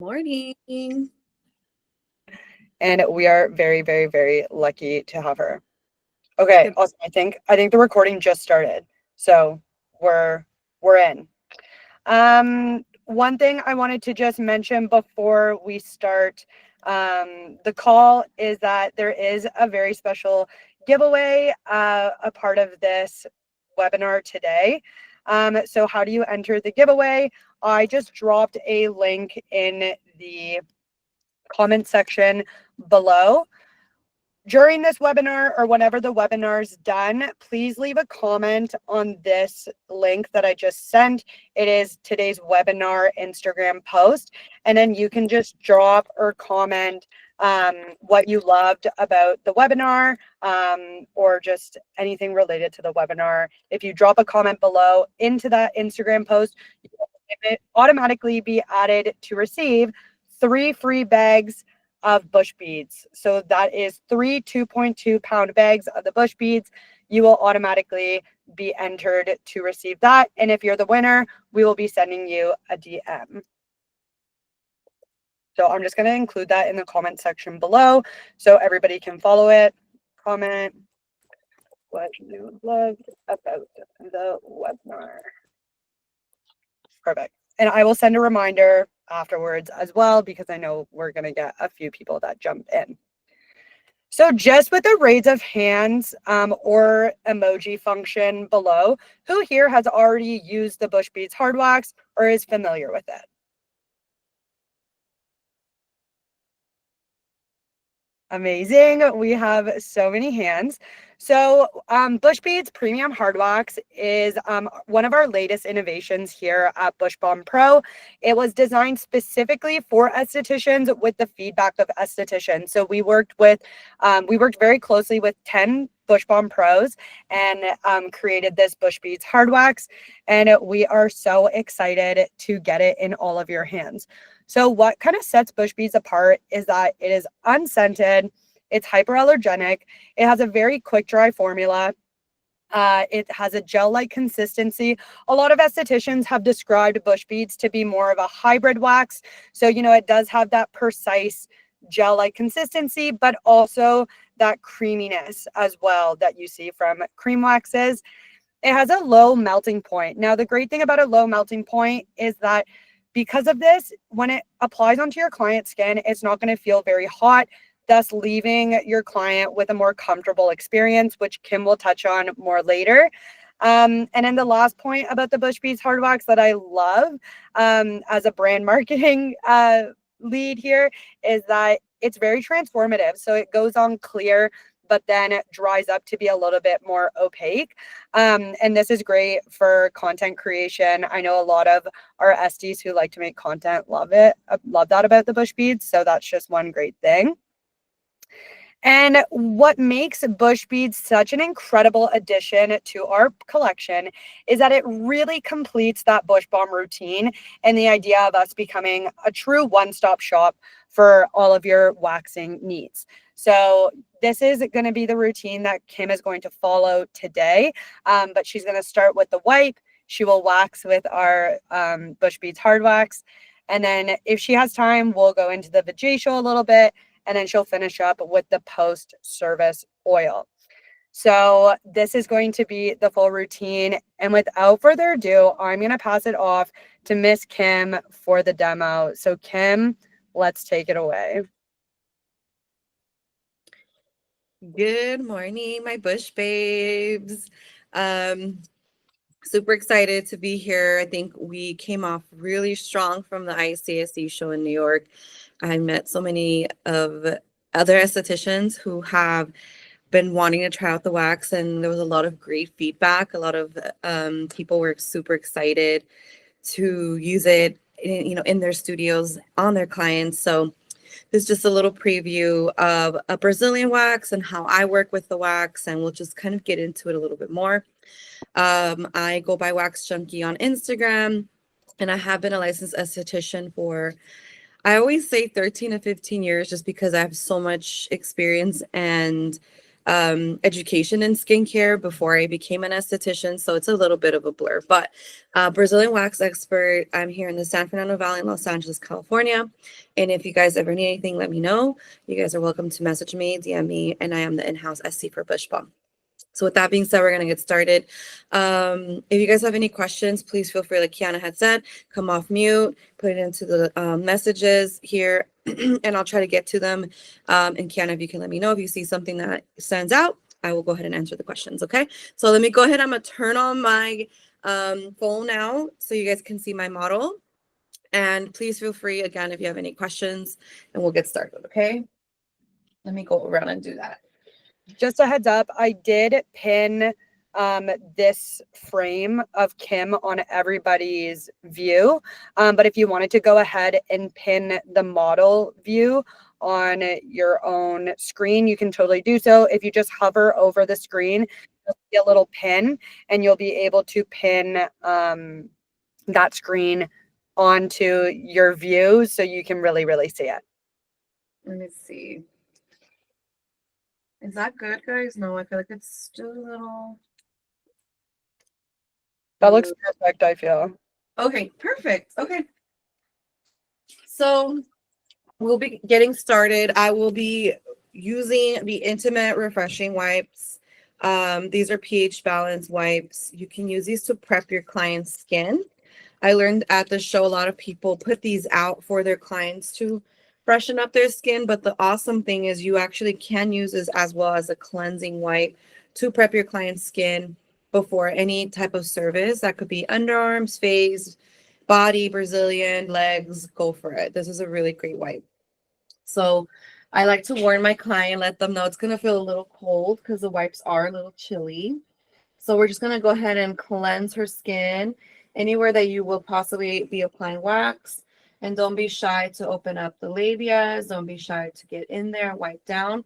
Morning. And we are very, very, very lucky to have her. Okay, Good. awesome. I think the recording just started. So we're in. One thing I wanted to just mention before we start the call is that there is a very special giveaway, a part of this webinar today. So how do you enter the giveaway? I just dropped a link in the comment section below. During this webinar or whenever the webinar's done, please leave a comment on this link that I just sent. It is today's webinar Instagram post. And then you can just drop or comment what you loved about the webinar, or just anything related to the webinar. If you drop a comment below into that Instagram post, you will automatically be added to receive 3 free bags of bush beads. So that is 3 2.2-pound bags of the bush beads. You will automatically be entered to receive that. And if you're the winner, we will be sending you a DM. So I'm just going to include that in the comment section below so everybody can follow it. Comment what you loved about the webinar. Perfect. And I will send a reminder afterwards as well, because I know we're going to get a few people that jump in. So just with the raise of hands or emoji function below, who here has already used the Bushbeads Hardwax or is familiar with it? Amazing. We have so many hands. So Bushbeads Premium Hardwax is one of our latest innovations here at Bushbalm Pro. It was designed specifically for estheticians with the feedback of estheticians. So we worked very closely with 10 Bushbalm Pros and created this Bushbeads Hardwax. And we are so excited to get it in all of your hands. So what kind of sets Bushbeads apart is that it is unscented, it's hyperallergenic, it has a very quick dry formula, it has a gel-like consistency. A lot of estheticians have described Bushbeads to be more of a hybrid wax. So, it does have that precise gel-like consistency, but also that creaminess as well that you see from cream waxes. It has a low melting point. Now, the great thing about a low melting point is that because of this, when it applies onto your client's skin, it's not going to feel very hot, thus leaving your client with a more comfortable experience, which Kim will touch on more later. And then the last point about the Bushbeads Hardwax that I love as a brand marketing lead here is that it's very transformative. So it goes on clear, but then it dries up to be a little bit more opaque. And this is great for content creation. I know a lot of our esties who like to make content love it, love that about the Bushbeads. So that's just one great thing. And what makes Bushbeads such an incredible addition to our collection is that it really completes that Bushbalm routine and the idea of us becoming a true one-stop shop for all of your waxing needs. So this is going to be the routine that Kim is going to follow today, but she's going to start with the wipe. She will wax with our Bushbeads Hardwax. And then if she has time, we'll go into the Vajacial a little bit, and then she'll finish up with the post-service oil. So this is going to be the full routine. And without further ado, I'm going to pass it off to Miss Kim for the demo. So Kim, let's take it away. Good morning, my Bush babes. Super excited to be here. I think we came off really strong from the ICSC show in New York. I met so many of other estheticians who have been wanting to try out the wax, and there was a lot of great feedback. A lot of people were super excited to use it, in their studios on their clients. So this is just a little preview of a Brazilian wax and how I work with the wax, and we'll just kind of get into it a little bit more. I go by Wax Junkie on Instagram, and I have been a licensed esthetician for, I always say 13 to 15 years, just because I have so much experience and education in skincare before I became an esthetician, so it's a little bit of a blur. But Brazilian wax expert, I'm here in the San Fernando Valley in Los Angeles, California. And if you guys ever need anything, let me know. You guys are welcome to message me, DM me, and I am the in-house SC for Bushbalm. So with that being said, we're going to get started. If you guys have any questions, please feel free, like Kiana had said, come off mute, put it into the messages here, and I'll try to get to them. And Kiana, if you can let me know if you see something that stands out, I will go ahead and answer the questions, okay? So let me go ahead. I'm going to turn on my phone now so you guys can see my model. And please feel free, again, if you have any questions, and we'll get started, okay? Let me go around and do that. Just a heads up, I did pin this frame of Kim on everybody's view. But if you wanted to go ahead and pin the model view on your own screen, you can totally do so. If you just hover over the screen, you'll see a little pin, and you'll be able to pin that screen onto your view so you can really see it. Let me see. Is that good, guys? No, I feel like it's still a little. That looks perfect, I feel. Okay, perfect. Okay. So we'll be getting started. I will be using the Intimate Refreshing Wipes. These are pH balance wipes. You can use these to prep your client's skin. I learned at the show a lot of people put these out for their clients to freshen up their skin, but the awesome thing is you actually can use this as well as a cleansing wipe to prep your client's skin before any type of service. That could be underarms, face, body, Brazilian, legs, go for it. This is a really great wipe. So I like to warn my client, let them know it's going to feel a little cold because the wipes are a little chilly. So we're just going to go ahead and cleanse her skin anywhere that you will possibly be applying wax. And don't be shy to open up the labias. Don't be shy to get in there, wipe down.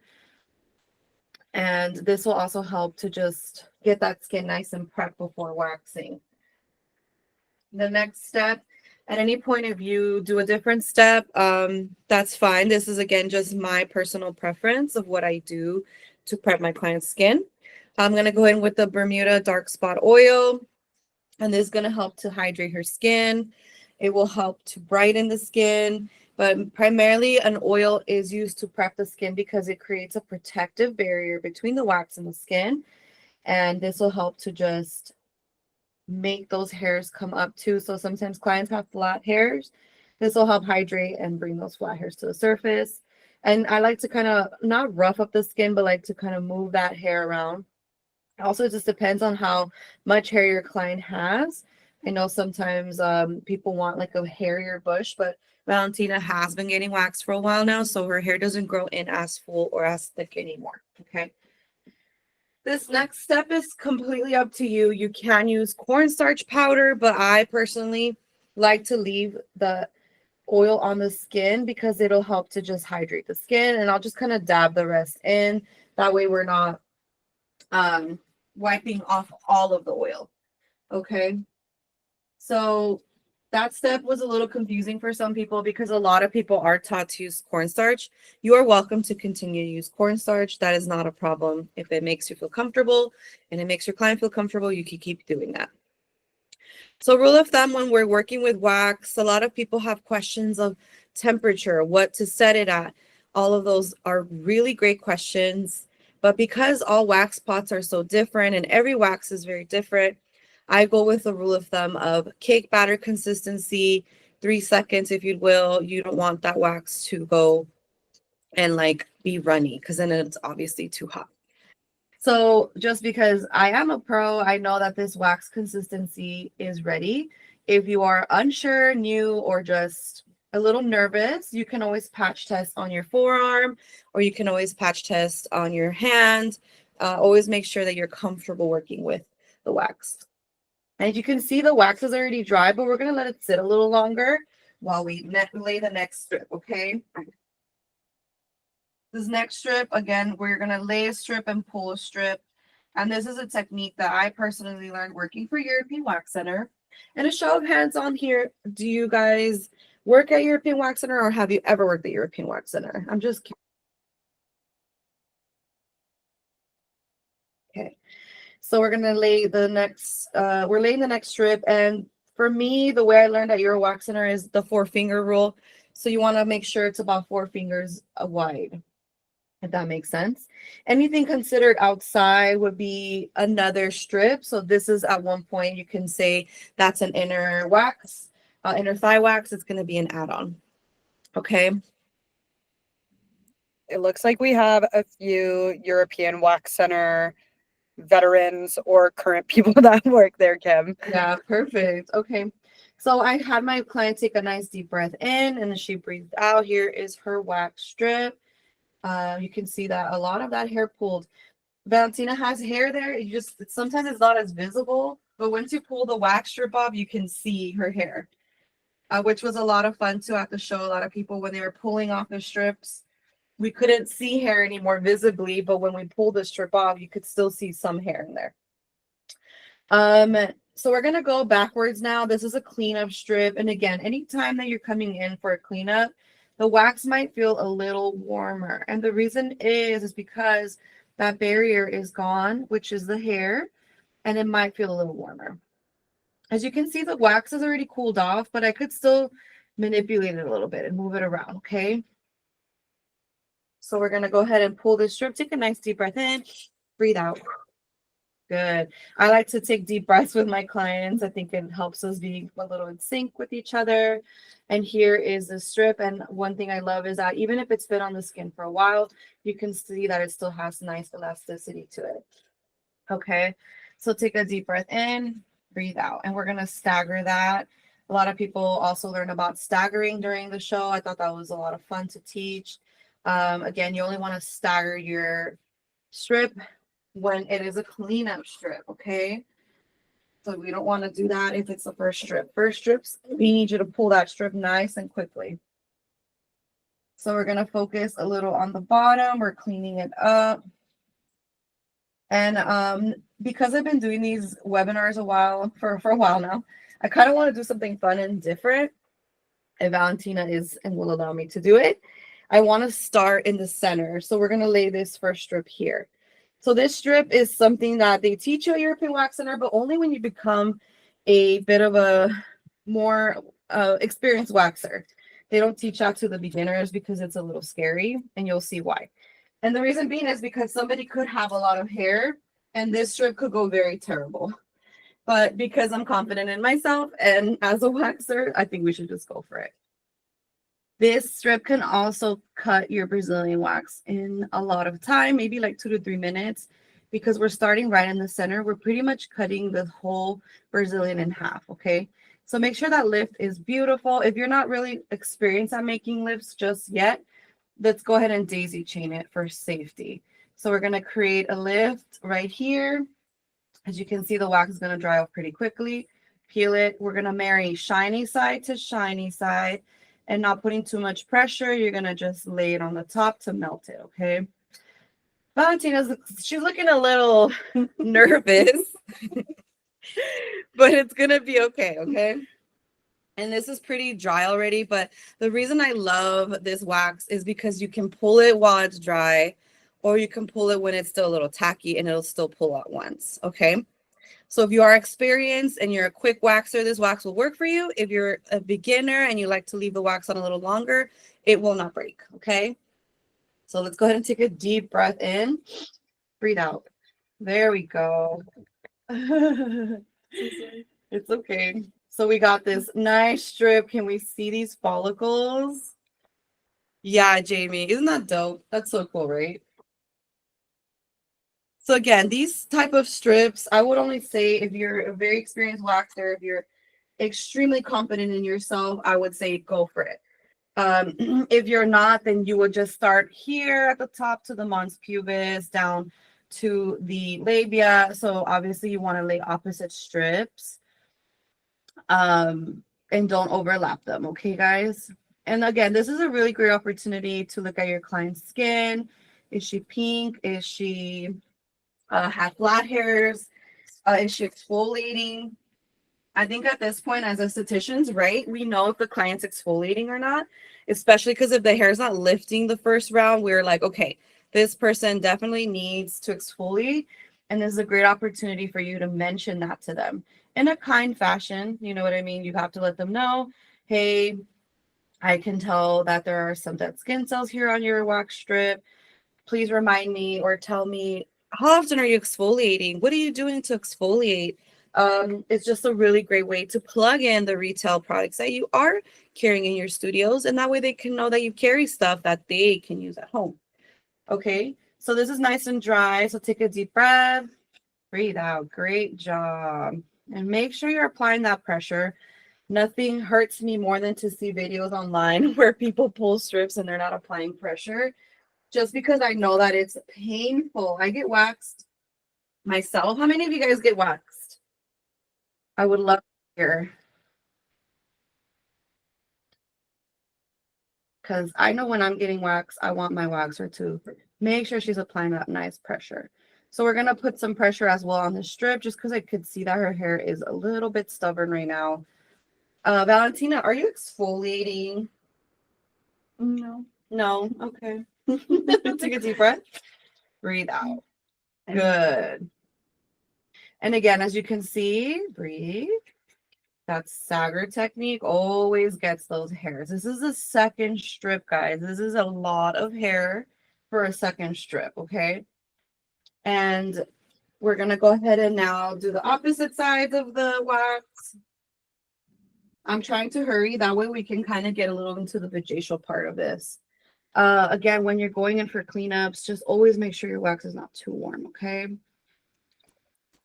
And this will also help to just get that skin nice and prepped before waxing. The next step, at any point if you do a different step, that's fine. This is, again, just my personal preference of what I do to prep my client's skin. I'm going to go in with the Bermuda Dark Spot Oil, and this is going to help to hydrate her skin. It will help to brighten the skin, but primarily an oil is used to prep the skin because it creates a protective barrier between the wax and the skin, and this will help to just make those hairs come up too. So sometimes clients have flat hairs. This will help hydrate and bring those flat hairs to the surface. And I like to kind of not rough up the skin, but like to kind of move that hair around. Also, it just depends on how much hair your client has. I know sometimes people want like a hairier bush, but Valentina has been getting waxed for a while now, so her hair doesn't grow in as full or as thick anymore. Okay. This next step is completely up to you. You can use cornstarch powder, but I personally like to leave the oil on the skin because it'll help to just hydrate the skin, and I'll just kind of dab the rest in. That way we're not wiping off all of the oil. Okay. So that step was a little confusing for some people because a lot of people are taught to use cornstarch. You are welcome to continue to use cornstarch. That is not a problem. If it makes you feel comfortable and it makes your client feel comfortable, you can keep doing that. So rule of thumb, when we're working with wax, a lot of people have questions of temperature, what to set it at. All of those are really great questions. But because all wax pots are so different and every wax is very different, I go with the rule of thumb of cake batter consistency, 3 seconds, if you will. You don't want that wax to go and like be runny because then it's obviously too hot. So just because I am a pro, I know that this wax consistency is ready. If you are unsure, new, or just a little nervous, you can always patch test on your forearm, or you can always patch test on your hand. Always make sure that you're comfortable working with the wax. And you can see the wax is already dry, but we're going to let it sit a little longer while we lay the next strip, okay? This next strip, again, we're going to lay a strip and pull a strip. And this is a technique that I personally learned working for European Wax Center. And a show of hands on here, do you guys work at European Wax Center or have you ever worked at European Wax Center? I'm just curious. Okay. So we're gonna lay the next, we're laying the next strip. And for me, the way I learned at your wax center is the 4-finger rule. So you want to make sure it's about 4 fingers wide, if that makes sense. Anything considered outside would be another strip. So this is at one point, you can say that's an inner wax, inner thigh wax. It's going to be an add-on. Okay. It looks like we have a few European wax center veterans or current people that work there, Kim. Yeah, perfect. Okay. So I had my client take a nice deep breath in, and then she breathed out. Here is her wax strip. You can see that a lot of that hair pulled. Valentina has hair there. You just sometimes it's not as visible, but once you pull the wax strip off, you can see her hair, which was a lot of fun too. I have to show a lot of people when they were pulling off the strips. We couldn't see hair anymore visibly, but when we pulled the strip off, you could still see some hair in there. So we're gonna go backwards now. This is a cleanup strip, and again, anytime that you're coming in for a cleanup, the wax might feel a little warmer, and the reason is because that barrier is gone, which is the hair, and it might feel a little warmer. As you can see, the wax is already cooled off, but I could still manipulate it a little bit and move it around. Okay. So we're gonna go ahead and pull this strip. Take a nice deep breath in, breathe out. Good. I like to take deep breaths with my clients. I think it helps us be a little in sync with each other. And here is the strip. And one thing I love is that even if it's been on the skin for a while, you can see that it still has nice elasticity to it. Okay. So take a deep breath in, breathe out. And we're going to stagger that. A lot of people also learn about staggering during the show. I thought that was a lot of fun to teach. Again, you only want to stagger your strip when it is a cleanup strip, okay? So we don't want to do that if it's the first strip. First strips, we need you to pull that strip nice and quickly. So we're going to focus a little on the bottom. We're cleaning it up. And because I've been doing these webinars for a while now, I kind of want to do something fun and different. If Valentina is and will allow me to do it, I want to start in the center. So we're going to lay this first strip here. So this strip is something that they teach you at European Wax Center, but only when you become a bit of a more experienced waxer. They don't teach that to the beginners because it's a little scary, and you'll see why. And the reason being is because somebody could have a lot of hair, and this strip could go very terrible. But because I'm confident in myself and as a waxer, I think we should just go for it. This strip can also cut your Brazilian wax in a lot of time, maybe like 2 to 3 minutes, because we're starting right in the center. We're pretty much cutting the whole Brazilian in half, okay? So make sure that lift is beautiful. If you're not really experienced at making lifts just yet, let's go ahead and daisy chain it for safety. So we're going to create a lift right here. As you can see, the wax is going to dry off pretty quickly. Peel it. We're going to marry shiny side to shiny side. And not putting too much pressure. You're going to just lay it on the top to melt it, okay? She's looking a little nervous, but it's going to be okay, okay? And this is pretty dry already, but the reason I love this wax is because you can pull it while it's dry, or you can pull it when it's still a little tacky and it'll still pull at once, okay? So if you are experienced and you're a quick waxer, this wax will work for you. If you're a beginner and you like to leave the wax on a little longer, it will not break, okay? So let's go ahead and take a deep breath in. Breathe out. There we go. It's okay. So we got this nice strip. Can we see these follicles? Yeah, Jamie. Isn't that dope? That's so cool, right? So again, these type of strips, I would only say if you're a very experienced waxer, if you're extremely confident in yourself, I would say go for it. If you're not, then you would just start here at the top to the mons pubis, down to the labia. So obviously you want to lay opposite strips, and don't overlap them. Okay, guys. And again, this is a really great opportunity to look at your client's skin. Is she pink? Is she have flat hairs? Is she exfoliating? I think at this point, as estheticians, right, we know if the client's exfoliating or not, especially because if the hair is not lifting the first round, we're like, okay, this person definitely needs to exfoliate. And this is a great opportunity for you to mention that to them in a kind fashion. You know what I mean? You have to let them know, hey, I can tell that there are some dead skin cells here on your wax strip. Please remind me or tell me, how often are you exfoliating? What are you doing to exfoliate? It's just a really great way to plug in the retail products that you are carrying in your studios. And that way they can know that you carry stuff that they can use at home. Okay, so this is nice and dry. So take a deep breath, breathe out. Great job. And make sure you're applying that pressure. Nothing hurts me more than to see videos online where people pull strips and they're not applying pressure. Just because I know that it's painful. I get waxed myself. How many of you guys get waxed? I would love to hear. Because I know when I'm getting waxed, I want my waxer to make sure she's applying that nice pressure. So we're going to put some pressure as well on the strip, just because I could see that her hair is a little bit stubborn right now. Valentina, are you exfoliating? No. No? Okay. Take a deep breath. Breathe out. Good. And again, as you can see, breathe. That stagger technique always gets those hairs. This is a second strip, guys. This is a lot of hair for a second strip, okay? And we're going to go ahead and now do the opposite sides of the wax. I'm trying to hurry. That way we can kind of get a little into the vajacial part of this. Again, when you're going in for cleanups, just always make sure your wax is not too warm, okay?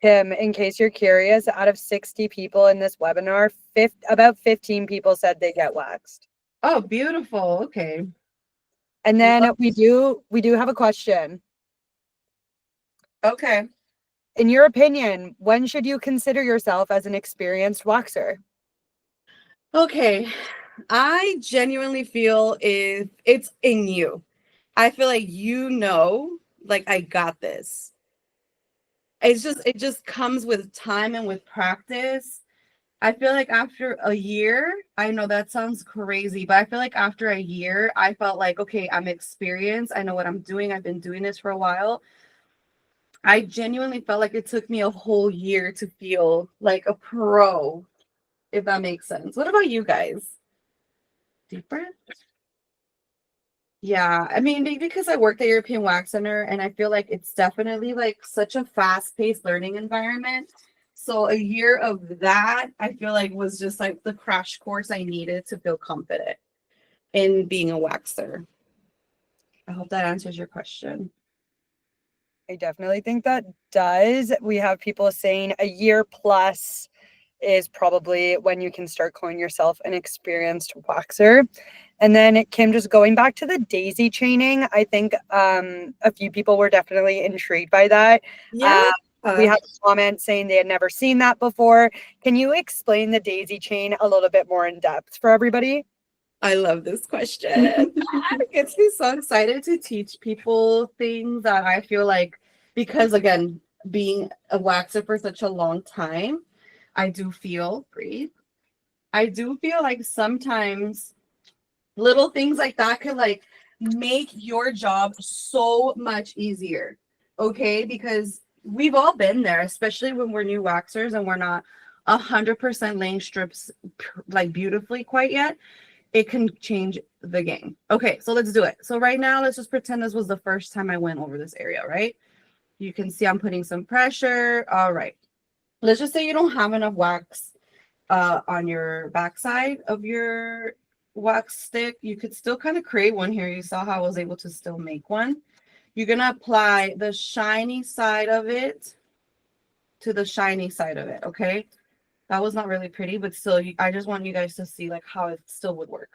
Kim, in case you're curious, out of 60 people in this webinar, about 15 people said they get waxed. Oh, beautiful. Okay. And then we do have a question. Okay. In your opinion, when should you consider yourself as an experienced waxer? Okay. I genuinely feel if it's in you. I feel like like I got this. It just comes with time and with practice. I feel like after a year, I know that sounds crazy, but I feel like after a year, I felt like, okay, I'm experienced. I know what I'm doing. I've been doing this for a while. I genuinely felt like it took me a whole year to feel like a pro, if that makes sense. What about you guys? Deep breath. Yeah, I mean, maybe because I worked at European Wax Center and I feel like it's definitely like such a fast-paced learning environment. So a year of that, I feel like was just like the crash course I needed to feel confident in being a waxer. I hope that answers your question. I definitely think that does. We have people saying a year plus is probably when you can start calling yourself an experienced waxer. And then Kim, just going back to the daisy chaining, I think a few people were definitely intrigued by that. Yeah. We have a comment saying they had never seen that before. Can you explain the daisy chain a little bit more in depth for everybody? I love this question. It gets me so excited to teach people things that I feel like, because again, being a waxer for such a long time, I do feel like sometimes little things like that could like make your job so much easier. Okay, because we've all been there, especially when we're new waxers and we're not 100% laying strips like beautifully quite yet. It can change the game. Okay, so let's do it. So right now, let's just pretend this was the first time I went over this area, right? You can see I'm putting some pressure. All right. Let's just say you don't have enough wax on your backside of your wax stick. You could still kind of create one here. You saw how I was able to still make one. You're going to apply the shiny side of it to the shiny side of it, okay? That was not really pretty, but still, I just want you guys to see like how it still would work.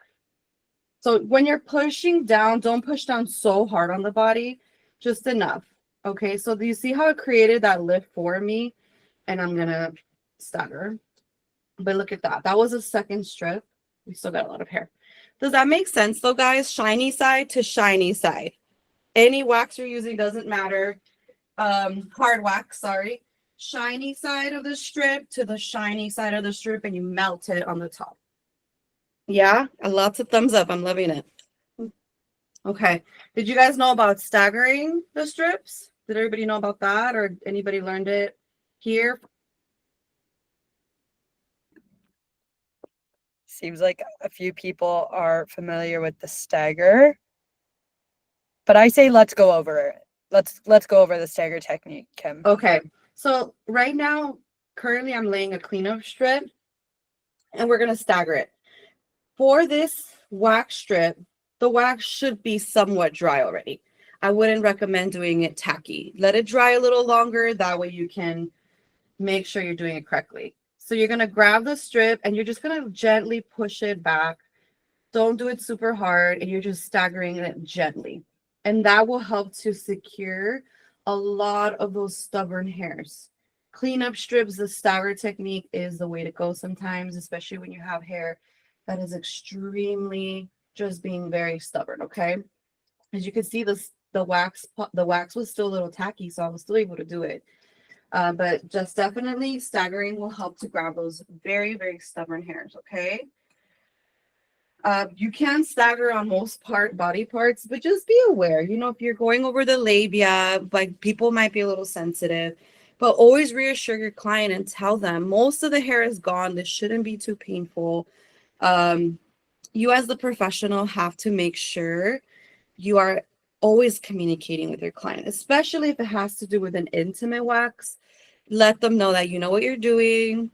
So when you're pushing down, don't push down so hard on the body, just enough. Okay, so do you see how it created that lift for me? And I'm gonna stagger. But look at that. That was a second strip. We still got a lot of hair. Does that make sense though, guys? Shiny side to shiny side. Any wax you're using doesn't matter. Hard wax, sorry. Shiny side of the strip to the shiny side of the strip, and you melt it on the top. Yeah, and lots of thumbs up. I'm loving it. Okay. Did you guys know about staggering the strips? Did everybody know about that, or anybody learned it here? Seems like a few people are familiar with the stagger, but I say let's go over it. Let's go over the stagger technique, Kim. Okay, so right now, currently I'm laying a cleanup strip and we're gonna stagger it. For this wax strip, the wax should be somewhat dry already. I wouldn't recommend doing it tacky. Let it dry a little longer, that way you can make sure you're doing it correctly. So you're gonna grab the strip and you're just gonna gently push it back. Don't do it super hard, and you're just staggering it gently. And that will help to secure a lot of those stubborn hairs. Cleanup strips, the stagger technique is the way to go sometimes, especially when you have hair that is extremely just being very stubborn, okay? As you can see, the wax was still a little tacky, so I was still able to do it. But just definitely staggering will help to grab those very, very stubborn hairs, okay? You can stagger on most body parts, but just be aware, you know, if you're going over the labia, like people might be a little sensitive, but always reassure your client and tell them most of the hair is gone. This shouldn't be too painful. You as the professional have to make sure you are always communicating with your client, especially if it has to do with an intimate wax. Let them know that you know what you're doing.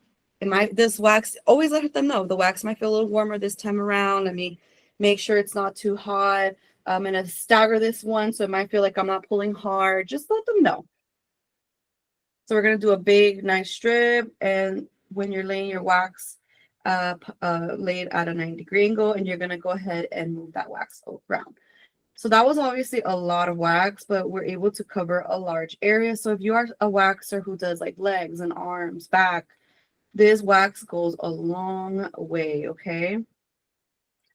This wax, always let them know the wax might feel a little warmer this time around. Let me make sure it's not too hot. I'm going to stagger this one, so it might feel like I'm not pulling hard. Just let them know. So we're going to do a big, nice strip. And when you're laying your wax, lay it at a 90-degree angle, and you're going to go ahead and move that wax around. So that was obviously a lot of wax, but we're able to cover a large area. So if you are a waxer who does like legs and arms, back, this wax goes a long way, okay?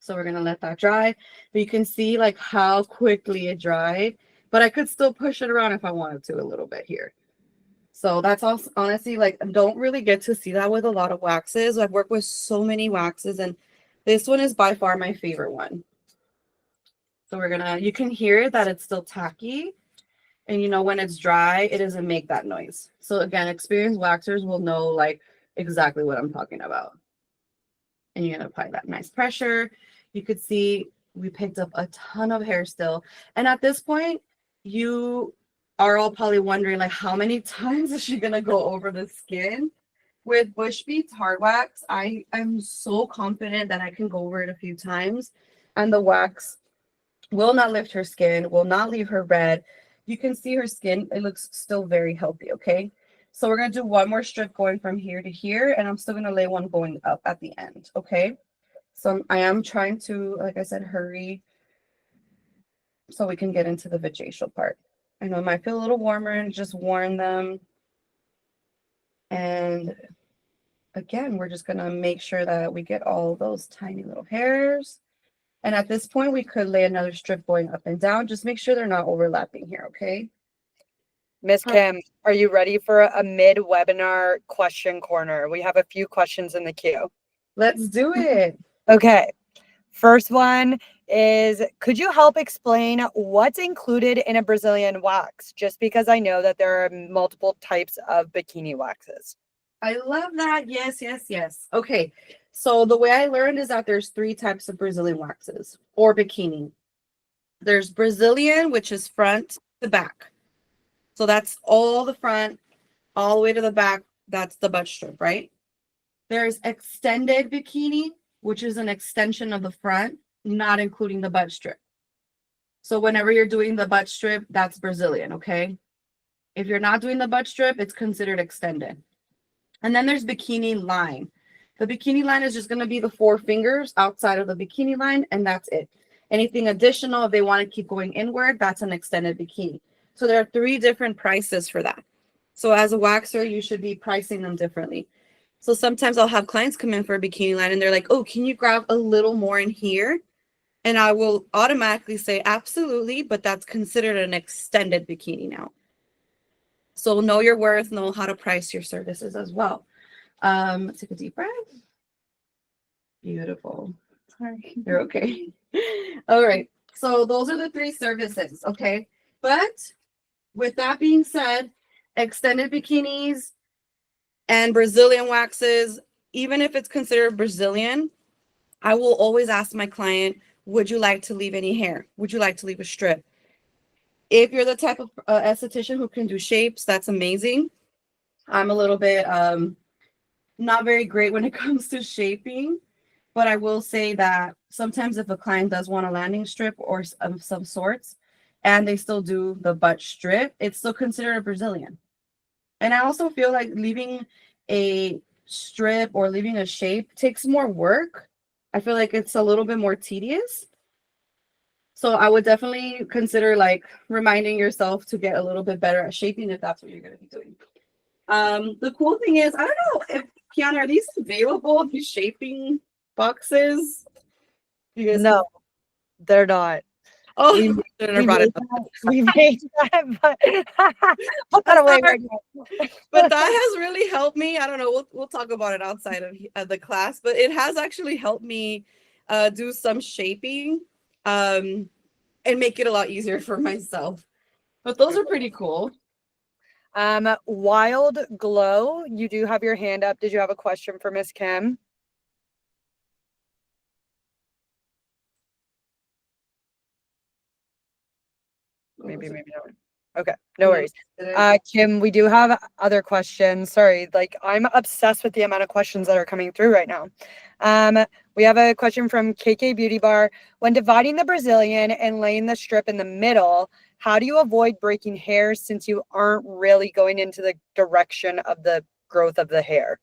So we're gonna let that dry. But you can see like how quickly it dried, but I could still push it around if I wanted to a little bit here. So that's also honestly, like, I don't really get to see that with a lot of waxes. I've worked with so many waxes, and this one is by far my favorite one. So you can hear that it's still tacky. And you know, when it's dry, it doesn't make that noise. So again, experienced waxers will know like exactly what I'm talking about. And you're gonna apply that nice pressure. You could see we picked up a ton of hair still. And at this point, you are all probably wondering like, how many times is she gonna go over the skin? With Bushbeads Hardwax, I am so confident that I can go over it a few times and the wax will not lift her skin, will not leave her red. You can see her skin, it looks still very healthy, okay? So we're gonna do one more strip going from here to here, and I'm still gonna lay one going up at the end, okay? So I am trying to, like I said, hurry so we can get into the vajacial part. I know it might feel a little warmer, and just warn them. And again, we're just gonna make sure that we get all those tiny little hairs. And at this point, we could lay another strip going up and down. Just make sure they're not overlapping here, okay? Miss Kim, are you ready for a mid-webinar question corner? We have a few questions in the queue. Let's do it. Okay. First one is, could you help explain what's included in a Brazilian wax? Just because I know that there are multiple types of bikini waxes. I love that. Yes, yes, yes. Okay. So the way I learned is that there's 3 types of Brazilian waxes or bikini. There's Brazilian, which is front to back. So that's all the front, all the way to the back. That's the butt strip, right? There's extended bikini, which is an extension of the front, not including the butt strip. So whenever you're doing the butt strip, that's Brazilian, okay? If you're not doing the butt strip, it's considered extended. And then there's bikini line. The bikini line is just going to be the 4 fingers outside of the bikini line, and that's it. Anything additional, if they want to keep going inward, that's an extended bikini. So there are 3 different prices for that. So as a waxer, you should be pricing them differently. So sometimes I'll have clients come in for a bikini line, and they're like, oh, can you grab a little more in here? And I will automatically say, absolutely, but that's considered an extended bikini now. So know your worth, know how to price your services as well. Take a deep breath. Beautiful. Sorry, you're okay. All right. So those are the 3 services, okay? But with that being said, extended bikinis and Brazilian waxes, even if it's considered Brazilian, I will always ask my client, would you like to leave any hair? Would you like to leave a strip? If you're the type of esthetician who can do shapes, that's amazing. I'm a little bit not very great when it comes to shaping, but I will say that sometimes if a client does want a landing strip or of some sorts, and they still do the butt strip, it's still considered a Brazilian. And I also feel like leaving a strip or leaving a shape takes more work. I feel like it's a little bit more tedious. So I would definitely consider like reminding yourself to get a little bit better at shaping if that's what you're going to be doing. The cool thing is, I don't know if Kiana, are these available? These shaping boxes? You guys No, they're not. Oh, We, shouldn't have brought it up. we made that, but put that away right now. But that has really helped me. I don't know. We'll talk about it outside of the class, but it has actually helped me do some shaping and make it a lot easier for myself. But those are pretty cool. Wild Glow, you do have your hand up. Did you have a question for Miss Kim? Maybe not. Okay, no worries. Kim, we do have other questions. Sorry, like I'm obsessed with the amount of questions that are coming through right now. We have a question from KK Beauty Bar. When dividing the Brazilian and laying the strip in the middle, how do you avoid breaking hair since you aren't really going into the direction of the growth of the hair?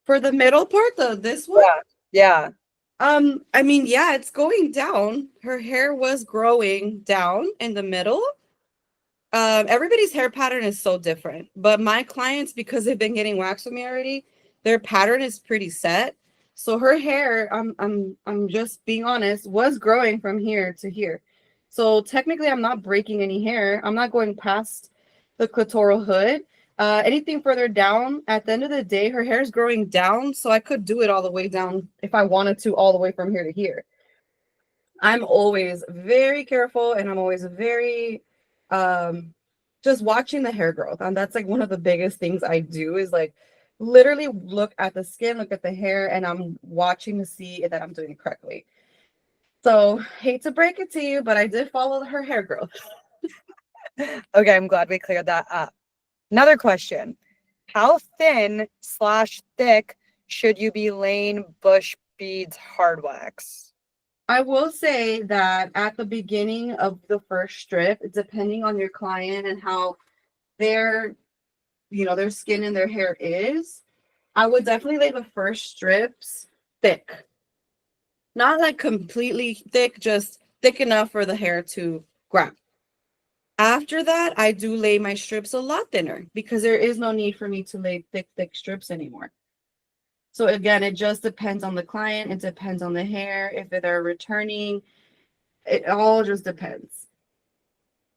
For the middle part, this one? Yeah. I mean, yeah, it's going down. Her hair was growing down in the middle. Everybody's hair pattern is so different, but my clients, because they've been getting waxed with me already, their pattern is pretty set. So her hair, I'm just being honest, was growing from here to here. So technically, I'm not breaking any hair. I'm not going past the clitoral hood. Anything further down, at the end of the day, her hair is growing down, so I could do it all the way down if I wanted to, all the way from here to here. I'm always very careful, and I'm always very just watching the hair growth. And that's like one of the biggest things I do is like literally look at the skin, look at the hair, and I'm watching to see that I'm doing it correctly. So hate to break it to you, but I did follow her hair growth. Okay, I'm glad we cleared that up. Another question. How thin/thick should you be laying Bushbeads Hardwax? I will say that at the beginning of the first strip, depending on your client and how their skin and their hair is, I would definitely lay the first strips thick. Not like completely thick, just thick enough for the hair to grab. After that, I do lay my strips a lot thinner because there is no need for me to lay thick strips anymore. So again, it just depends on the client. It depends on the hair. If they're returning, it all just depends.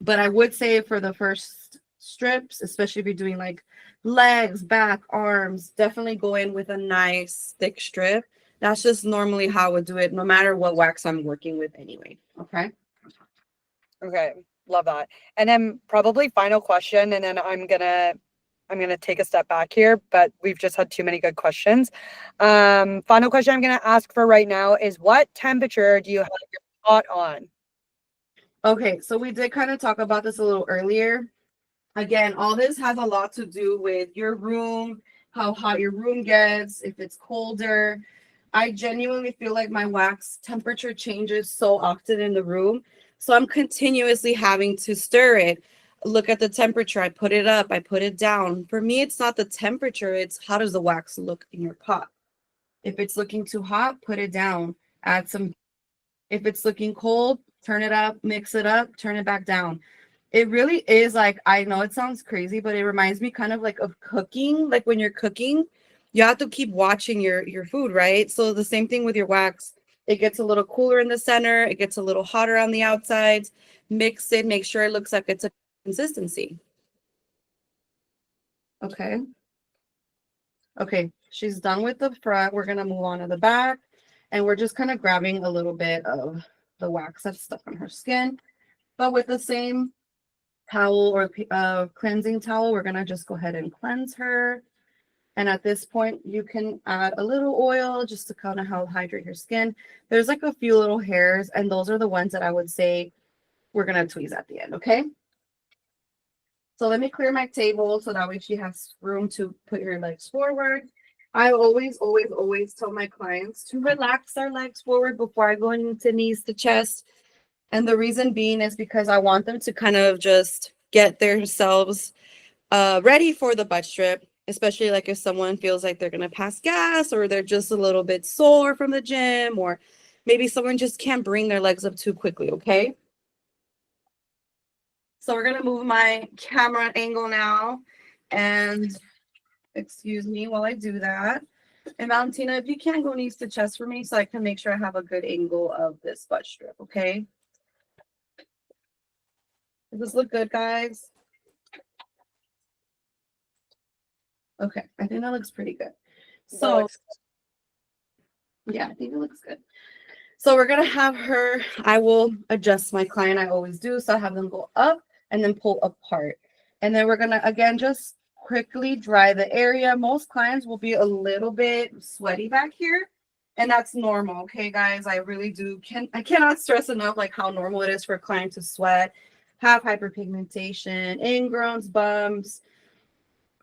But I would say for the first strips, especially if you're doing like legs, back, arms, definitely go in with a nice thick strip. That's just normally how I would do it, no matter what wax I'm working with anyway. Okay. Okay, love that. And then probably final question, and then I'm gonna take a step back here, but we've just had too many good questions. Final question I'm gonna ask for right now is, what temperature do you have your pot on? Okay, so we did kind of talk about this a little earlier. Again, all this has a lot to do with your room, how hot your room gets, if it's colder. I genuinely feel like my wax temperature changes so often in the room. So I'm continuously having to stir it. Look at the temperature. I put it up, I put it down. For me, it's not the temperature, it's how does the wax look in your pot. If it's looking too hot, put it down. Add some. If it's looking cold, turn it up, mix it up, turn it back down. It really is like, I know it sounds crazy, but it reminds me kind of like of cooking. Like when you're cooking, you have to keep watching your food, right? So the same thing with your wax. It gets a little cooler in the center. It gets a little hotter on the outsides. Mix it, make sure it looks like it's a consistency. Okay. Okay, she's done with the front. We're gonna move on to the back, and we're just kind of grabbing a little bit of the wax that's stuck on her skin, but with the same towel or cleansing towel, we're gonna just go ahead and cleanse her. And at this point, you can add a little oil just to kind of help hydrate your skin. There's like a few little hairs, and those are the ones that I would say we're gonna tweeze at the end, okay? So let me clear my table so that way she has room to put her legs forward. I always, always, always tell my clients to relax their legs forward before I go into knees to chest. And the reason being is because I want them to kind of just get themselves ready for the butt strip, especially like if someone feels like they're going to pass gas or they're just a little bit sore from the gym, or maybe someone just can't bring their legs up too quickly, okay? So we're going to move my camera angle now, and excuse me while I do that. And Valentina, if you can go knees to chest for me so I can make sure I have a good angle of this butt strip, okay? Does this look good, guys? Okay, I think that looks pretty good. So, yeah, I think it looks good. So we're gonna have her, I will adjust my client, I always do. So I have them go up and then pull apart. And then we're gonna, again, just quickly dry the area. Most clients will be a little bit sweaty back here, and that's normal, okay, guys? I really do, I cannot stress enough like how normal it is for a client to sweat, have hyperpigmentation, ingrowns, bumps.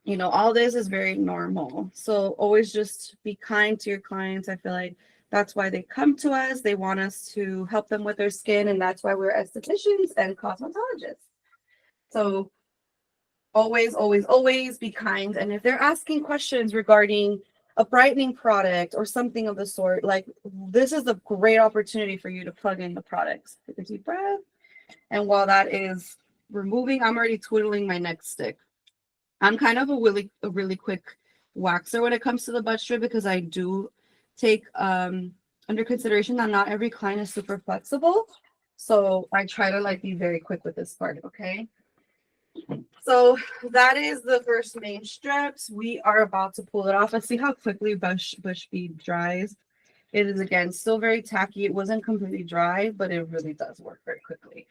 You know, all this is very normal. So always just be kind to your clients. I feel like that's why they come to us. They want us to help them with their skin, and that's why we're estheticians and cosmetologists. So always, always, always be kind. And if they're asking questions regarding a brightening product or something of the sort, like this is a great opportunity for you to plug in the products. Take a deep breath. And while that is removing, I'm already twiddling my next stick. I'm kind of a really quick waxer when it comes to the butt strip, because I do take under consideration that not every client is super flexible. So I try to like be very quick with this part, okay? So that is the first main strips. We are about to pull it off. Let's see how quickly bush bead dries. It is, again, still very tacky. It wasn't completely dry, but it really does work very quickly.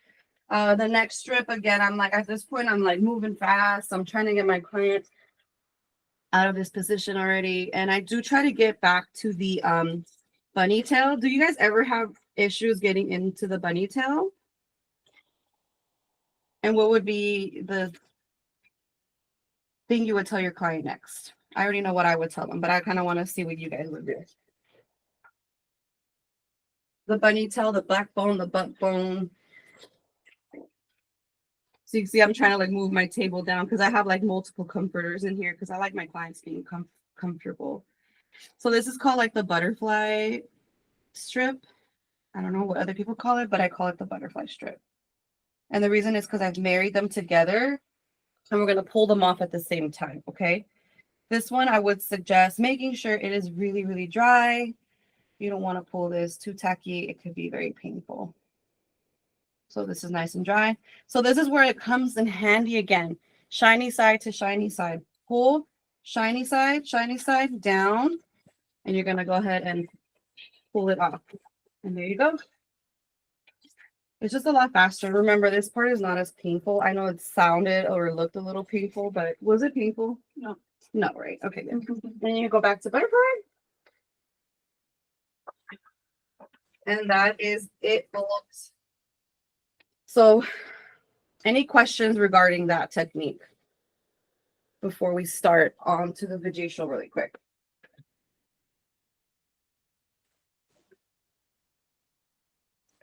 The next strip, again, I'm like, at this point, I'm like moving fast. I'm trying to get my client out of this position already. And I do try to get back to the bunny tail. Do you guys ever have issues getting into the bunny tail? And what would be the thing you would tell your client next? I already know what I would tell them, but I kind of want to see what you guys would do. The bunny tail, the black bone, the butt bone. So you can see I'm trying to like move my table down because I have like multiple comforters in here because I like my clients being comfortable. So this is called like the butterfly strip. I don't know what other people call it, but I call it the butterfly strip. And the reason is because I've married them together and we're going to pull them off at the same time, okay? This one I would suggest making sure it is really, really dry. You don't want to pull this too tacky. It could be very painful. So this is nice and dry. So this is where it comes in handy again. Shiny side to shiny side. Pull, shiny side, down. And you're going to go ahead and pull it off. And there you go. It's just a lot faster. Remember, this part is not as painful. I know it sounded or looked a little painful, but was it painful? No. No, right. Okay, good. Then you go back to butterfly. And that is it, folks. So any questions regarding that technique before we start on to the Vajacial really quick?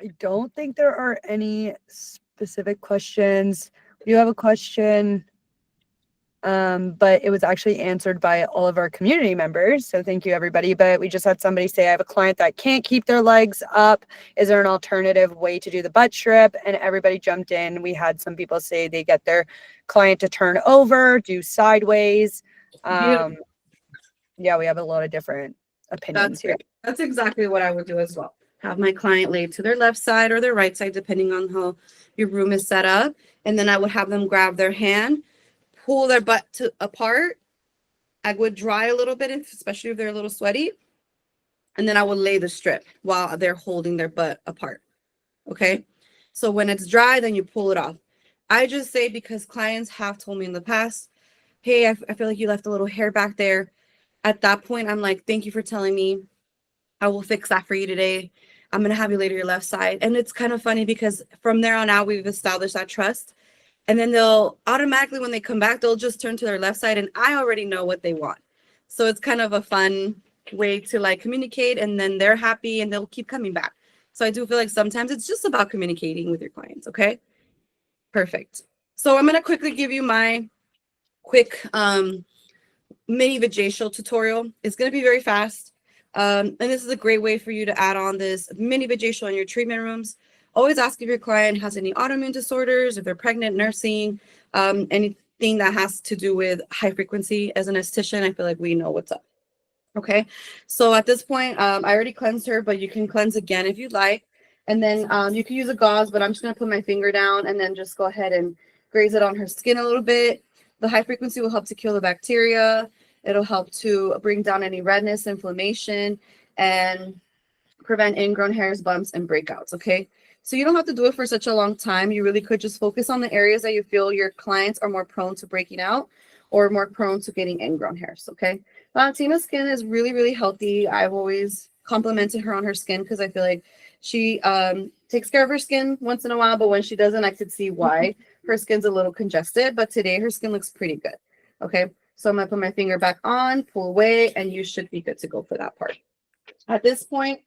I don't think there are any specific questions. We do have a question, but it was actually answered by all of our community members. So thank you, everybody. But we just had somebody say, I have a client that can't keep their legs up. Is there an alternative way to do the butt strip? And everybody jumped in. We had some people say they get their client to turn over, do sideways. Yeah, we have a lot of different opinions here. That's exactly what I would do as well. Have my client lay to their left side or their right side, depending on how your room is set up. And then I would have them grab their hand, pull their butt apart. I would dry a little bit, especially if they're a little sweaty. And then I would lay the strip while they're holding their butt apart. Okay. So when it's dry, then you pull it off. I just say, because clients have told me in the past, hey, I feel like you left a little hair back there. At that point, I'm like, thank you for telling me. I will fix that for you today. I'm going to have you lay to your left side. And it's kind of funny because from there on out, we've established that trust. And then they'll automatically, when they come back, they'll just turn to their left side. And I already know what they want. So it's kind of a fun way to like communicate, and then they're happy and they'll keep coming back. So I do feel like sometimes it's just about communicating with your clients. Okay, perfect. So I'm going to quickly give you my quick mini Vajacial tutorial. It's going to be very fast. And this is a great way for you to add on this mini Vajacial in your treatment rooms. Always ask if your client has any autoimmune disorders, if they're pregnant, nursing, anything that has to do with high frequency. As an esthetician, I feel like we know what's up. Okay, so at this point, I already cleansed her, but you can cleanse again if you'd like. And then you can use a gauze, but I'm just going to put my finger down and then just go ahead and graze it on her skin a little bit. The high frequency will help to kill the bacteria. It'll help to bring down any redness, inflammation, and prevent ingrown hairs, bumps, and breakouts. Okay, so you don't have to do it for such a long time. You really could just focus on the areas that you feel your clients are more prone to breaking out or more prone to getting ingrown hairs. Okay, Valentina's skin is really, really healthy. I've always complimented her on her skin because I feel like she takes care of her skin once in a while, but when she doesn't, I could see why. Her skin's a little congested, but today her skin looks pretty good. Okay, so I'm gonna put my finger back on, pull away, and you should be good to go for that part. At this point,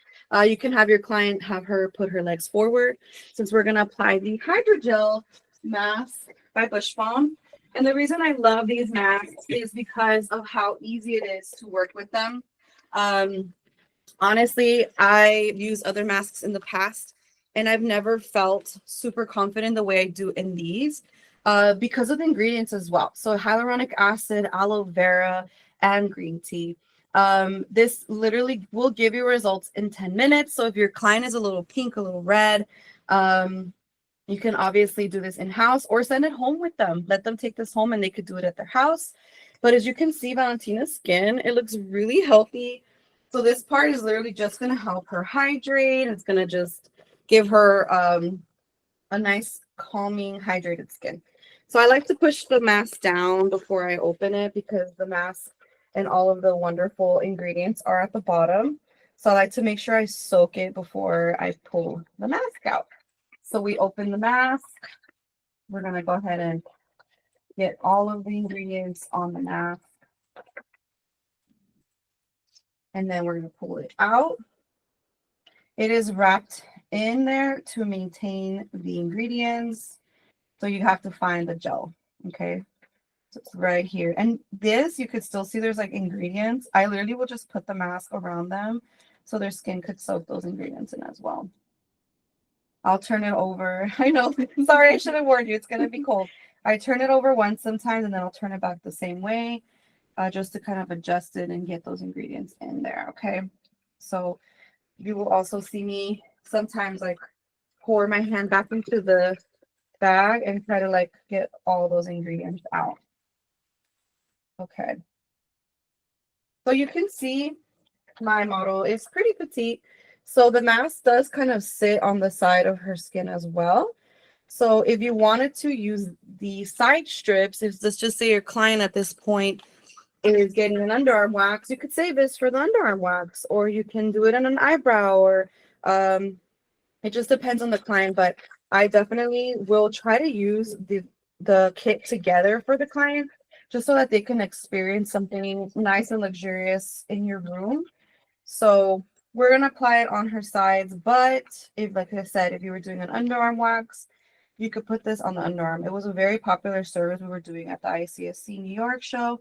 you can have your client have her put her legs forward, since we're gonna apply the hydrogel mask by Bushbalm. And the reason I love these masks is because of how easy it is to work with them. Honestly, I've used other masks in the past, and I've never felt super confident the way I do in these because of the ingredients as well. So hyaluronic acid, aloe vera, and green tea. This literally will give you results in 10 minutes. So if your client is a little pink, a little red, you can obviously do this in-house or send it home with them. Let them take this home and they could do it at their house. But as you can see, Valentina's skin, it looks really healthy. So this part is literally just going to help her hydrate. It's going to just give her a nice calming hydrated skin. So I like to push the mask down before I open it because the mask and all of the wonderful ingredients are at the bottom. So I like to make sure I soak it before I pull the mask out. So we open the mask. We're going to go ahead and get all of the ingredients on the mask. And then we're going to pull it out. It is wrapped in there to maintain the ingredients. So you have to find the gel. Okay. So it's right here. And this, you could still see there's like ingredients. I literally will just put the mask around them so their skin could soak those ingredients in as well. I'll turn it over. I know. Sorry, I should have warned you. It's going to be cold. I turn it over once sometimes, and then I'll turn it back the same way. Just to kind of adjust it and get those ingredients in there. Okay, so you will also see me sometimes like pour my hand back into the bag and try to like get all those ingredients out. Okay, so you can see my model is pretty petite, so the mask does kind of sit on the side of her skin as well. So if you wanted to use the side strips, if let's just say your client at this point is getting an underarm wax, you could save this for the underarm wax, or you can do it on an eyebrow, or it just depends on the client. But I definitely will try to use the kit together for the client, just so that they can experience something nice and luxurious in your room. So we're gonna apply it on her sides, but if, like I said, if you were doing an underarm wax, you could put this on the underarm. It was a very popular service we were doing at the ICSC New York show.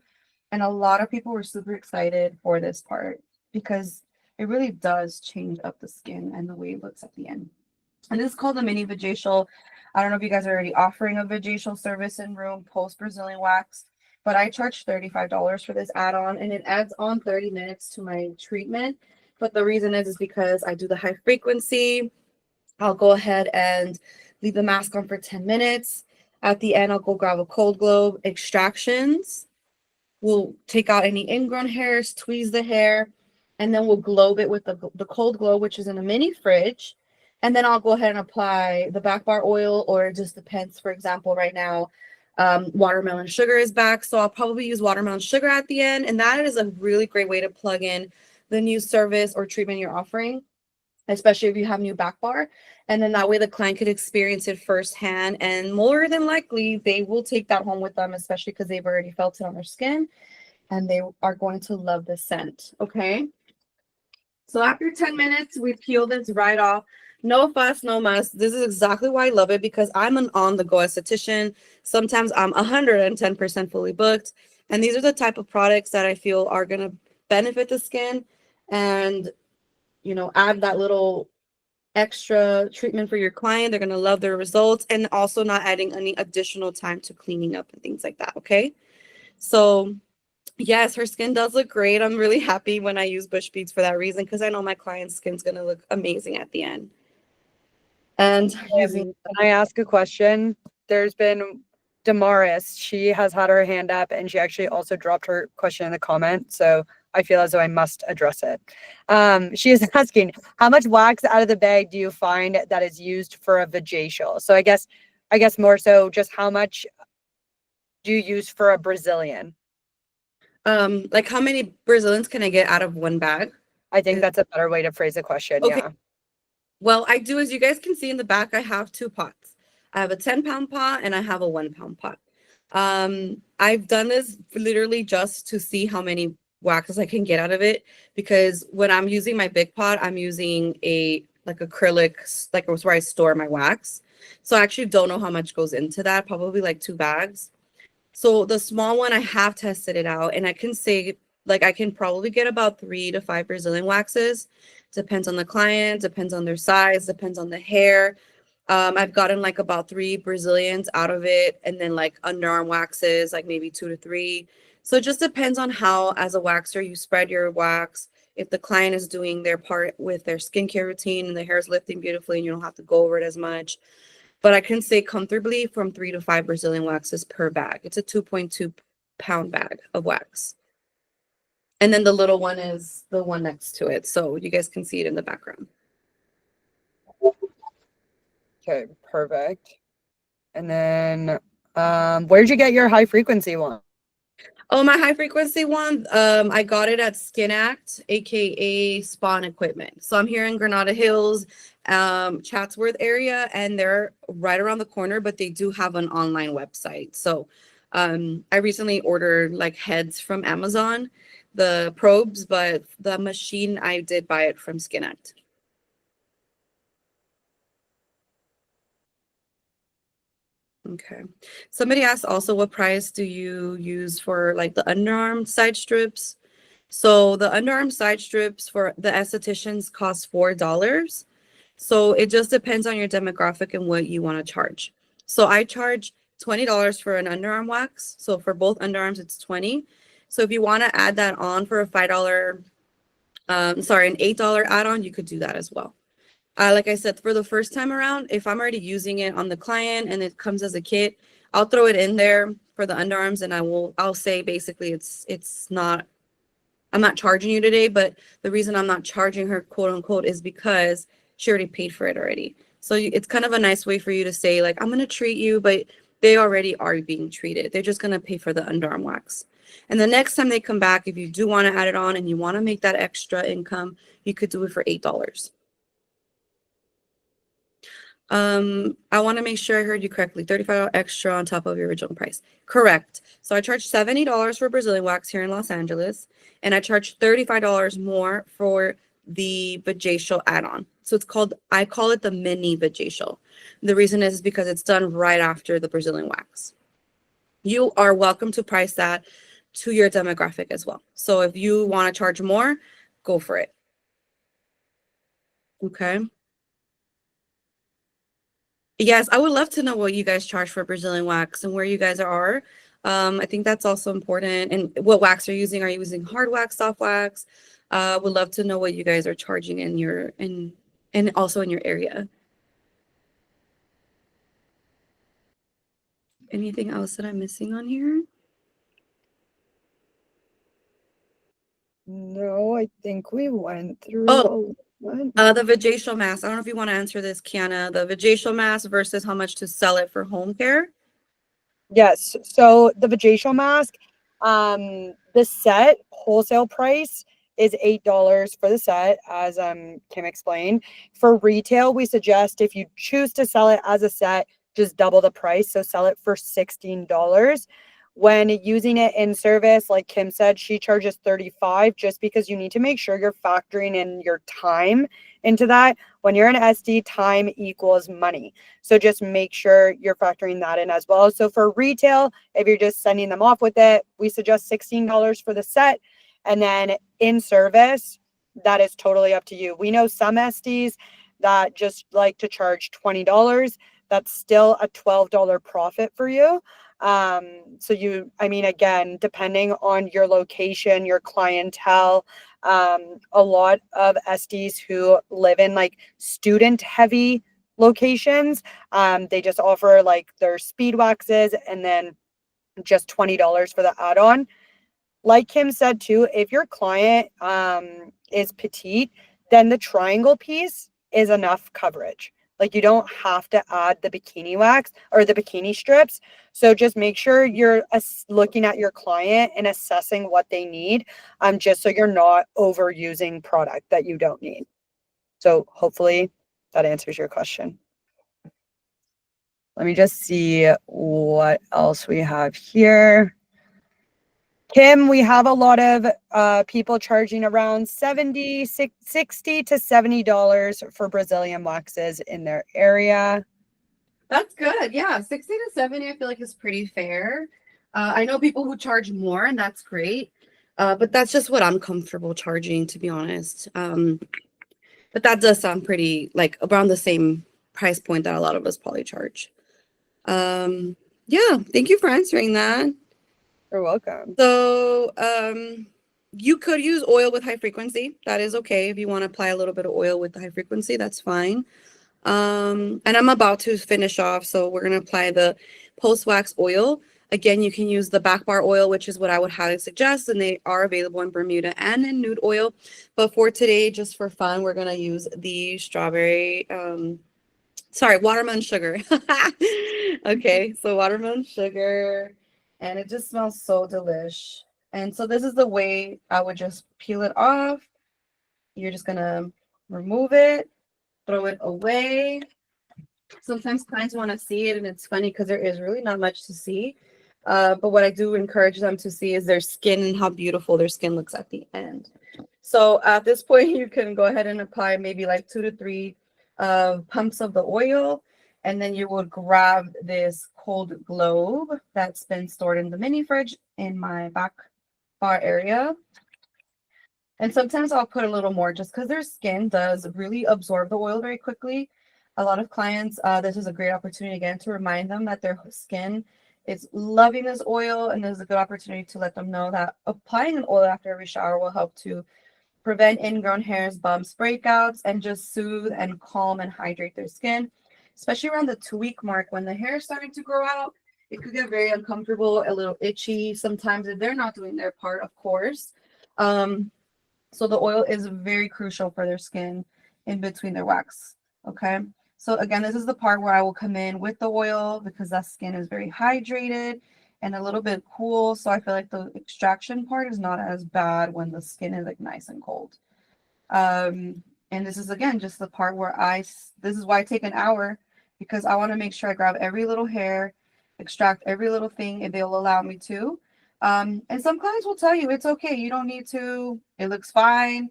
And a lot of people were super excited for this part because it really does change up the skin and the way it looks at the end. And this is called the mini Vajacial. I don't know if you guys are already offering a Vajacial service in room post Brazilian wax, but I charge $35 for this add-on, and it adds on 30 minutes to my treatment. But the reason is because I do the high frequency. I'll go ahead and leave the mask on for 10 minutes. At the end, I'll go grab a cold globe extractions. We'll take out any ingrown hairs, tweeze the hair, and then we'll globe it with the cold globe, which is in a mini fridge. And then I'll go ahead and apply the back bar oil, or it just depends. For example, right now, watermelon sugar is back. So I'll probably use watermelon sugar at the end. And that is a really great way to plug in the new service or treatment you're offering, especially if you have new back bar. And then that way the client could experience it firsthand. And more than likely, they will take that home with them, especially because they've already felt it on their skin and they are going to love the scent. Okay. So after 10 minutes, we peel this right off. No fuss, no muss. This is exactly why I love it, because I'm an on-the-go esthetician. Sometimes I'm 110% fully booked. And these are the type of products that I feel are going to benefit the skin and, add that little extra treatment for your client. They're going to love their results, and also not adding any additional time to cleaning up and things like that. Okay. So yes, her skin does look great. I'm really happy when I use Bush Beads for that reason, because I know my client's skin's going to look amazing at the end. And using. Can I ask a question? There's been Damaris. She has had her hand up, and she actually also dropped her question in the comment. So I feel as though I must address it. She is asking, how much wax out of the bag do you find that is used for a Vajacial? So I guess more so just how much do you use for a Brazilian? Like how many Brazilians can I get out of one bag? I think that's a better way to phrase the question. Okay. Yeah. Well, I do, as you guys can see in the back, I have two pots. I have a 10-pound pot and I have a 1-pound pot. I've done this literally just to see how many waxes I can get out of it, because when I'm using my big pot, I'm using like acrylic, like where I store my wax. So I actually don't know how much goes into that, probably like 2 bags. So the small one, I have tested it out, and I can say, like, I can probably get about 3 to 5 Brazilian waxes. Depends on the client, depends on their size, depends on the hair. I've gotten like about 3 Brazilians out of it, and then like underarm waxes, like maybe 2 to 3. So it just depends on how, as a waxer, you spread your wax. If the client is doing their part with their skincare routine and the hair is lifting beautifully and you don't have to go over it as much. But I can say comfortably from 3 to 5 Brazilian waxes per bag. It's a 2.2-pound bag of wax. And then the little one is the one next to it. So you guys can see it in the background. Okay, perfect. And then where'd you get your high frequency one? Oh, my high frequency one, I got it at Skin Act, aka Spawn Equipment. So I'm here in Granada Hills, Chatsworth area, and they're right around the corner, but they do have an online website. So I recently ordered like heads from Amazon, the probes, but the machine, I did buy it from Skin Act. Okay. Somebody asked also, what price do you use for like the underarm side strips? So the underarm side strips for the estheticians cost $4. So it just depends on your demographic and what you want to charge. So I charge $20 for an underarm wax. So for both underarms, it's 20. So if you want to add that on for a $5, an $8 add-on, you could do that as well. Like I said, for the first time around, if I'm already using it on the client and it comes as a kit, I'll throw it in there for the underarms, and I'll say basically it's not, I'm not charging you today, but the reason I'm not charging her, quote unquote, is because she already paid for it already. So it's kind of a nice way for you to say, like, I'm going to treat you, but they already are being treated. They're just going to pay for the underarm wax. And the next time they come back, if you do want to add it on and you want to make that extra income, you could do it for $8. I want to make sure I heard you correctly. $35 extra on top of your original price. Correct. So I charge $70 for Brazilian wax here in Los Angeles, and I charge $35 more for the Vajacial add-on. So I call it the mini Vajacial. The reason is because it's done right after the Brazilian wax. You are welcome to price that to your demographic as well. So if you want to charge more, go for it. Okay. Yes, I would love to know what you guys charge for Brazilian wax and where you guys are. I think that's also important. And what wax are you using? Are you using hard wax, soft wax? Would love to know what you guys are charging and also in your area. Anything else that I'm missing on here? No, I think we went through. Oh, What? The Vajacial mask. I don't know if you want to answer this, Kiana. The Vajacial mask versus how much to sell it for home care. Yes. So the Vajacial mask, the set wholesale price is $8 for the set, as Kim explained. For retail, we suggest if you choose to sell it as a set, just double the price. So sell it for $16. When using it in service, like Kim said, she charges $35 just because you need to make sure you're factoring in your time into that. When you're an SD, time equals money. So just make sure you're factoring that in as well. So for retail, if you're just sending them off with it, we suggest $16 for the set. And then in service, that is totally up to you. We know some SDs that just like to charge $20. That's still a $12 profit for you. So you, I mean, again, depending on your location, your clientele, a lot of SDs who live in like student heavy locations, they just offer like their speed waxes and then just $20 for the add-on. Like Kim said too, if your client is petite, then the triangle piece is enough coverage. Like you don't have to add the bikini wax or the bikini strips. So just make sure you're looking at your client and assessing what they need, just so you're not overusing product that you don't need. So hopefully that answers your question. Let me just see what else we have here. Kim, we have a lot of people charging around $60 to $70 for Brazilian waxes in their area. That's good. Yeah, 60 to 70, I feel like is pretty fair. I know people who charge more, and that's great. But that's just what I'm comfortable charging, to be honest. But that does sound pretty like around the same price point that a lot of us probably charge. Yeah, thank you for answering that. You're welcome. So, you could use oil with high frequency. That is okay. If you want to apply a little bit of oil with the high frequency, that's fine. And I'm about to finish off, so we're going to apply the post wax oil. Again, you can use the back bar oil, which is what I would highly suggest, and they are available in Bermuda and in nude oil. But for today, just for fun, we're going to use the watermelon sugar. Okay, so watermelon sugar, and it just smells so delish. And so this is the way I would just peel it off. You're just gonna remove it, throw it away. Sometimes clients want to see it, and it's funny because there is really not much to see. But what I do encourage them to see is their skin and how beautiful their skin looks at the end. So at this point, you can go ahead and apply maybe like 2 to 3 pumps of the oil. And then you would grab this cold globe that's been stored in the mini fridge in my back bar area. And sometimes I'll put a little more just because their skin does really absorb the oil very quickly. A lot of clients, this is a great opportunity again to remind them that their skin is loving this oil, and there's a good opportunity to let them know that applying an oil after every shower will help to prevent ingrown hairs, bumps, breakouts, and just soothe and calm and hydrate their skin, especially around the 2-week mark when the hair is starting to grow out. It could get very uncomfortable, a little itchy sometimes if they're not doing their part, of course. So the oil is very crucial for their skin in between their wax. Okay. So again, this is the part where I will come in with the oil because that skin is very hydrated and a little bit cool. So I feel like the extraction part is not as bad when the skin is like nice and cold. And this is again just the part where this is why I take an hour, because I want to make sure I grab every little hair, extract every little thing if they'll allow me to. And some clients will tell you it's okay, you don't need to, it looks fine.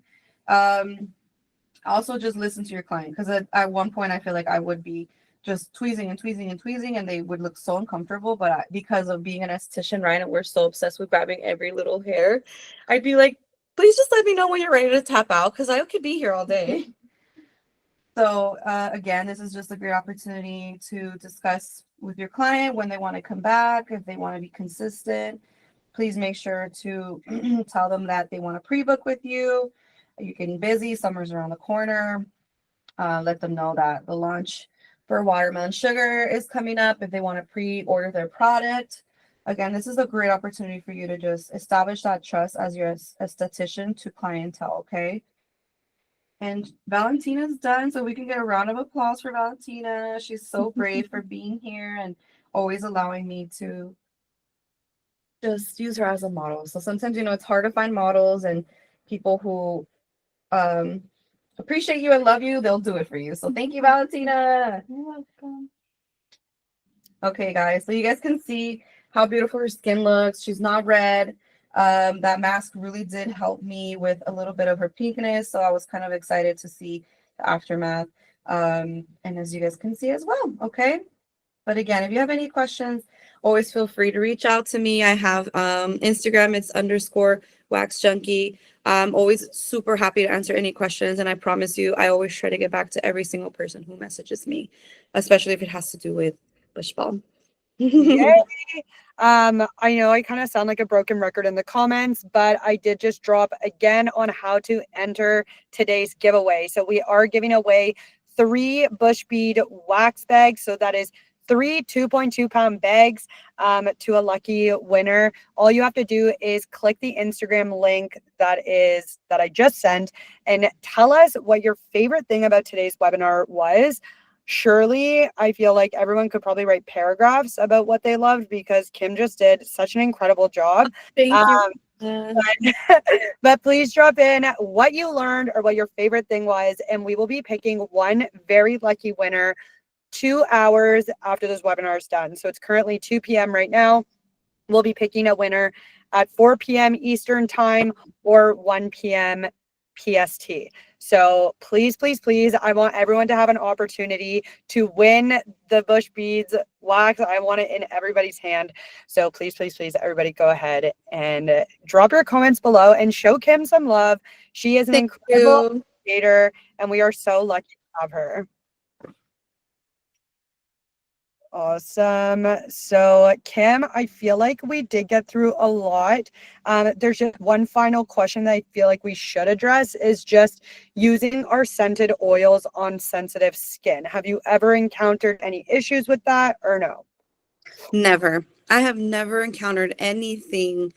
Also just listen to your client, because at one point I feel like I would be just tweezing and tweezing and tweezing and they would look so uncomfortable, but because of being an esthetician, right, and we're so obsessed with grabbing every little hair, I'd be like, please just let me know when you're ready to tap out, because I could be here all day. So again, this is just a great opportunity to discuss with your client when they want to come back, if they want to be consistent. Please make sure to tell them that they want to pre-book with you. You're getting busy, summer's around the corner. Let them know that the launch for watermelon sugar is coming up if they want to pre-order their product. Again, this is a great opportunity for you to just establish that trust as your esthetician to clientele, okay? And Valentina's done, so we can get a round of applause for Valentina. She's so brave for being here and always allowing me to just use her as a model. So sometimes, it's hard to find models and people who um appreciate you and love you, they'll do it for you. So thank you, Valentina. You're welcome. Okay, guys, so you guys can see how beautiful her skin looks. She's not red. That mask really did help me with a little bit of her pinkness, so I was kind of excited to see the aftermath. And as you guys can see as well, okay? But again, if you have any questions, always feel free to reach out to me. I have Instagram, it's _wax junkie. I'm always super happy to answer any questions, and I promise you, I always try to get back to every single person who messages me, especially if it has to do with Bushbalm. Yay! I know I kind of sound like a broken record in the comments, but I did just drop again on how to enter today's giveaway. So we are giving away 3 Bush Bead wax bags. So that is 3 2.2-pound bags to a lucky winner. All you have to do is click the Instagram link that I just sent and tell us what your favorite thing about today's webinar was. Surely, I feel like everyone could probably write paragraphs about what they loved because Kim just did such an incredible job. Thank you. But please drop in what you learned or what your favorite thing was, and we will be picking one very lucky winner 2 hours after this webinar is done. So it's currently 2 p.m. right now. We'll be picking a winner at 4 p.m. Eastern time or 1 p.m. PST. So please, please, please, I want everyone to have an opportunity to win the Bush Beads wax. I want it in everybody's hand. So please, please, please, everybody go ahead and drop your comments below and show Kim some love. She is an incredible creator, and we are so lucky to have her. Awesome. So Kim, I feel like we did get through a lot. There's just one final question that I feel like we should address is just using our scented oils on sensitive skin. Have you ever encountered any issues with that or no? Never. I have never encountered anything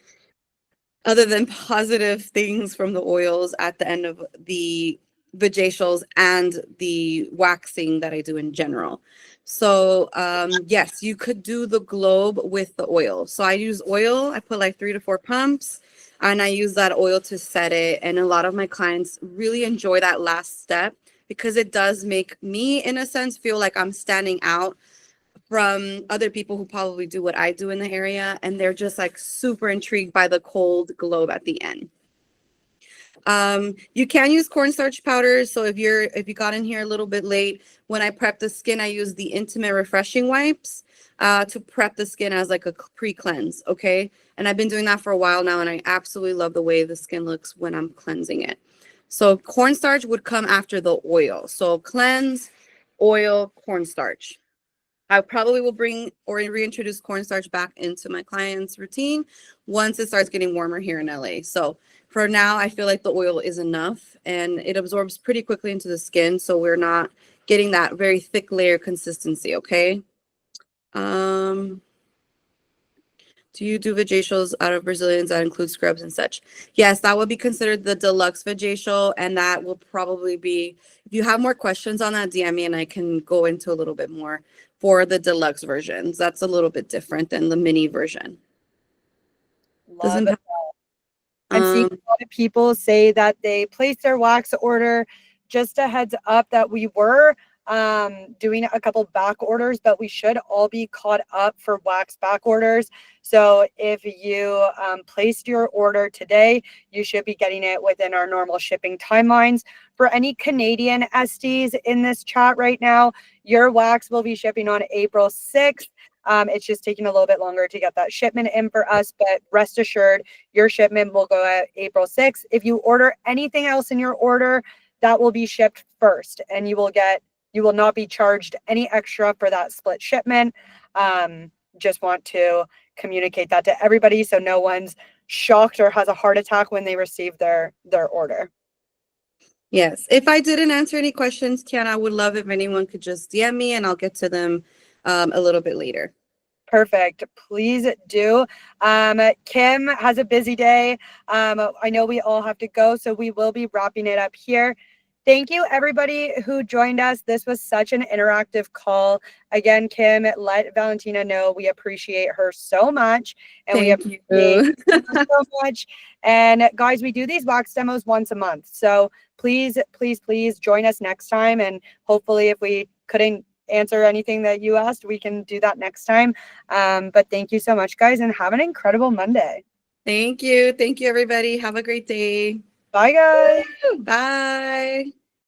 other than positive things from the oils at the end of the Vajacials and the waxing that I do in general. So yes, you could do the globe with the oil. So I use oil. I put like 3 to 4 pumps, and I use that oil to set it. And a lot of my clients really enjoy that last step because it does make me, in a sense, feel like I'm standing out from other people who probably do what I do in the area, and they're just like super intrigued by the cold globe at the end. You can use cornstarch powders. So if you got in here a little bit late, when I prep the skin, I use the Intimate Refreshing Wipes to prep the skin as like a pre-cleanse, okay? And I've been doing that for a while now, and I absolutely love the way the skin looks when I'm cleansing it. So cornstarch would come after the oil. So cleanse, oil, cornstarch. I probably will bring or reintroduce cornstarch back into my clients' routine once it starts getting warmer here in LA. So for now, I feel like the oil is enough and it absorbs pretty quickly into the skin. So we're not getting that very thick layer consistency, okay? Do you do Vajacials out of Brazilians that include scrubs and such? Yes, that would be considered the deluxe Vajacial, and that will probably be, if you have more questions on that, DM me and I can go into a little bit more for the deluxe versions. That's a little bit different than the mini version. Love it. I'm seeing a lot of people say that they placed their wax order. Just a heads up that we were doing a couple back orders, but we should all be caught up for wax back orders. So if you placed your order today, you should be getting it within our normal shipping timelines. For any Canadian SDs in this chat right now, your wax will be shipping on April 6th. It's just taking a little bit longer to get that shipment in for us, but rest assured, your shipment will go out April 6th. If you order anything else in your order, that will be shipped first, and you will not be charged any extra for that split shipment. Just want to communicate that to everybody so no one's shocked or has a heart attack when they receive their order. Yes. If I didn't answer any questions, Kiana, I would love if anyone could just DM me and I'll get to them a little bit later. Perfect. Please do. Kim has a busy day. I know we all have to go, so we will be wrapping it up here. Thank you, everybody who joined us. This was such an interactive call. Again, Kim, let Valentina know we appreciate her so much. And we Thank appreciate you. you so much. And guys, we do these wax demos once a month. So please, please, please join us next time. And hopefully if we couldn't answer anything that you asked, we can do that next time. But thank you so much, guys, and have an incredible Monday. Thank you. Thank you, everybody. Have a great day. Bye, guys. Bye.